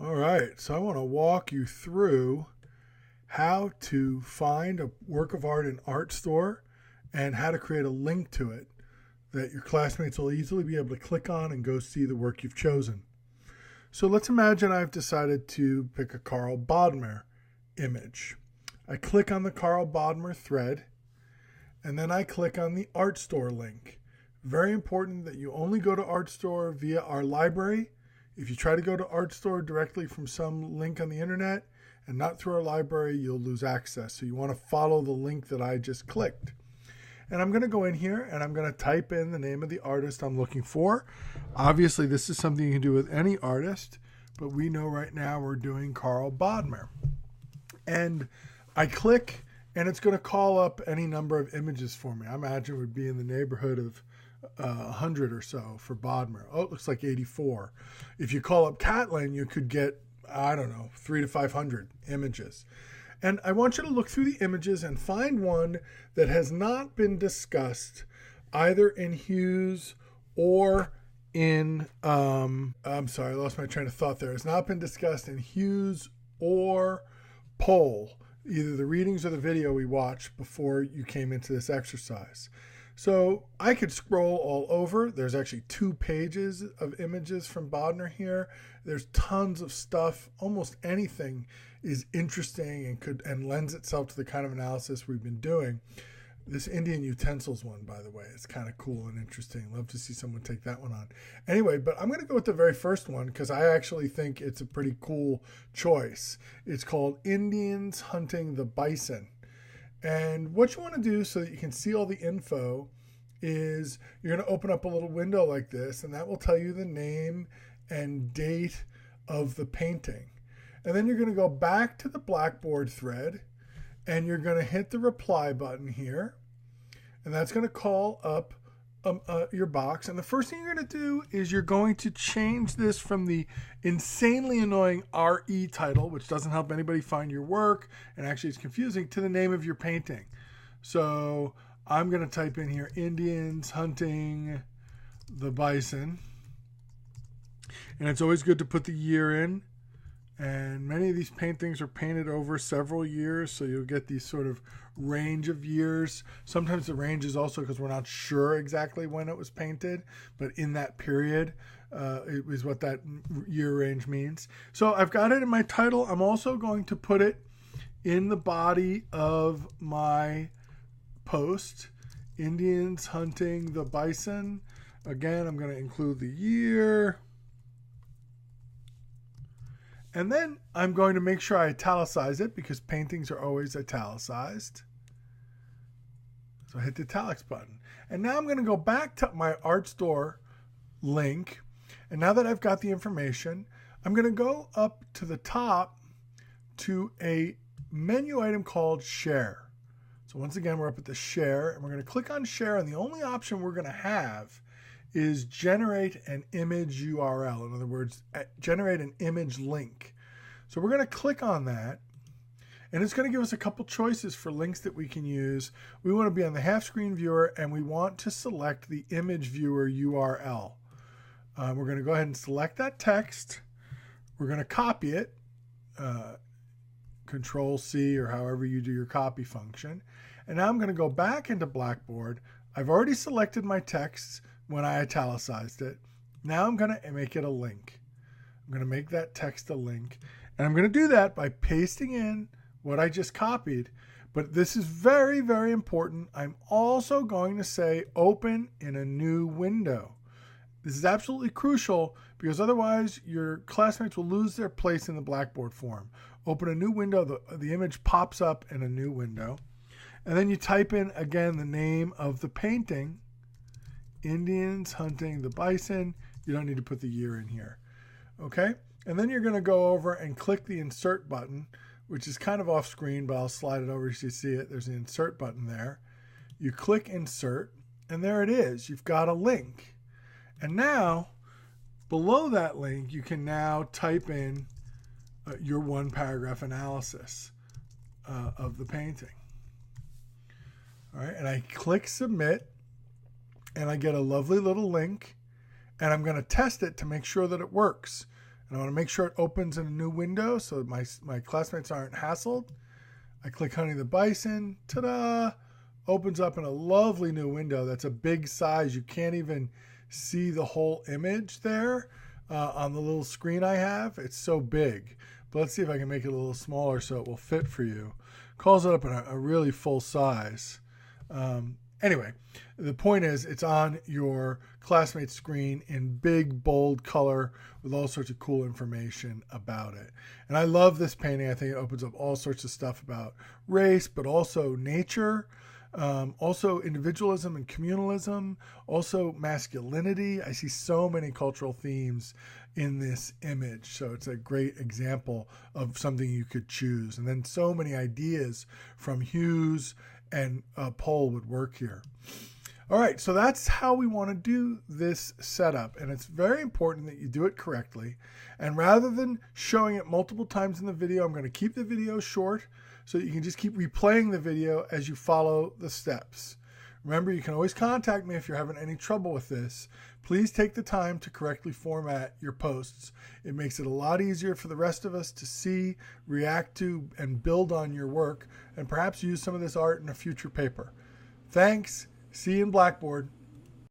All right, so I want to walk you through how to find a work of art in ArtStor and how to create a link to it that your classmates will easily be able to click on and go see the work you've chosen. So let's imagine I've decided to pick a Carl Bodmer image. I click on the Carl Bodmer thread, and then I click on the ArtStor link. Very important that you only go to ArtStor via our library. If you try to go to ArtStor directly from some link on the internet and not through our library, you'll lose access. So you want to follow the link that I just clicked. And I'm going to go in here and I'm going to type in the name of the artist I'm looking for. Obviously, this is something you can do with any artist, but we know right now we're doing Carl Bodmer. And I click, and it's going to call up any number of images for me. I imagine it would be in the neighborhood of 100 or so for Bodmer. Oh, it looks like 84. If you call up Catlin, you could get, I don't know, 300 to 500 images. And I want you to look through the images and find one that has not been discussed either in Hughes or in, I'm sorry, I lost my train of thought there. It's not been discussed in Hughes or Poll, either the readings or the video we watched before you came into this exercise. So I could scroll all over. There's actually 2 pages of images from Bodmer here. There's tons of stuff. Almost anything is interesting and lends itself to the kind of analysis we've been doing. This Indian utensils one, by the way, is kind of cool and interesting. Love to see someone take that one on. Anyway, but I'm going to go with the very first one because I actually think it's a pretty cool choice. It's called Indians Hunting the Bison. And what you want to do so that you can see all the info is you're going to open up a little window like this, and that will tell you the name and date of the painting. And then you're going to go back to the Blackboard thread, and you're going to hit the reply button here, and that's going to call up your box. And the first thing you're going to do is you're going to change this from the insanely annoying RE title, which doesn't help anybody find your work and actually it's confusing, to the name of your painting. So I'm going to type in here Indians Hunting the Bison, and it's always good to put the year in. And many of these paintings are painted over several years, so you'll get these sort of range of years. Sometimes the range is also because we're not sure exactly when it was painted, but in that period it is what that year range means. So I've got it in my title. I'm also going to put it in the body of my post, Indians Hunting the Bison. Again, I'm going to include the year. And then I'm going to make sure I italicize it because paintings are always italicized. So I hit the italics button. And now I'm going to go back to my ArtStor link. And now that I've got the information, I'm going to go up to the top to a menu item called Share. So once again, we're up at the Share, and we're going to click on Share. And the only option we're going to have is generate an image URL. In other words, generate an image link. So we're going to click on that, and it's going to give us a couple choices for links that we can use. We want to be on the half screen viewer, and we want to select the image viewer URL. We're going to go ahead and select that text. We're going to copy it, Control C or however you do your copy function. And now I'm going to go back into Blackboard. I've already selected my text when I italicized it. Now I'm going to make it a link. I'm going to make that text a link. And I'm going to do that by pasting in what I just copied. But this is very, very important. I'm also going to say open in a new window. This is absolutely crucial because otherwise your classmates will lose their place in the Blackboard form. Open a new window. The image pops up in a new window. And then you type in again the name of the painting. Indians Hunting the Bison. You don't need to put the year in here. Okay? And then you're going to go over and click the Insert button, which is kind of off screen, but I'll slide it over so you see it. There's an Insert button there. You click Insert, and there it is. You've got a link. And now, below that link, you can now type in your 1-paragraph analysis of the painting. All right, and I click Submit, and I get a lovely little link, and I'm going to test it to make sure that it works. And I want to make sure it opens in a new window so my classmates aren't hassled. I click Honey the Bison. Ta-da! Opens up in a lovely new window that's a big size. You can't even see the whole image there on the little screen I have. It's so big. But let's see if I can make it a little smaller so it will fit for you. Calls it up in a really full size. Anyway, the point is it's on your classmate screen in big, bold color with all sorts of cool information about it. And I love this painting. I think it opens up all sorts of stuff about race, but also nature, also individualism and communalism, also masculinity. I see so many cultural themes in this image. So it's a great example of something you could choose. And then so many ideas from Hughes and Pohl would work here. All right, so that's how we want to do this setup. And it's very important that you do it correctly. And rather than showing it multiple times in the video, I'm going to keep the video short so that you can just keep replaying the video as you follow the steps. Remember, you can always contact me if you're having any trouble with this. Please take the time to correctly format your posts. It makes it a lot easier for the rest of us to see, react to, and build on your work, and perhaps use some of this art in a future paper. Thanks. See you in Blackboard.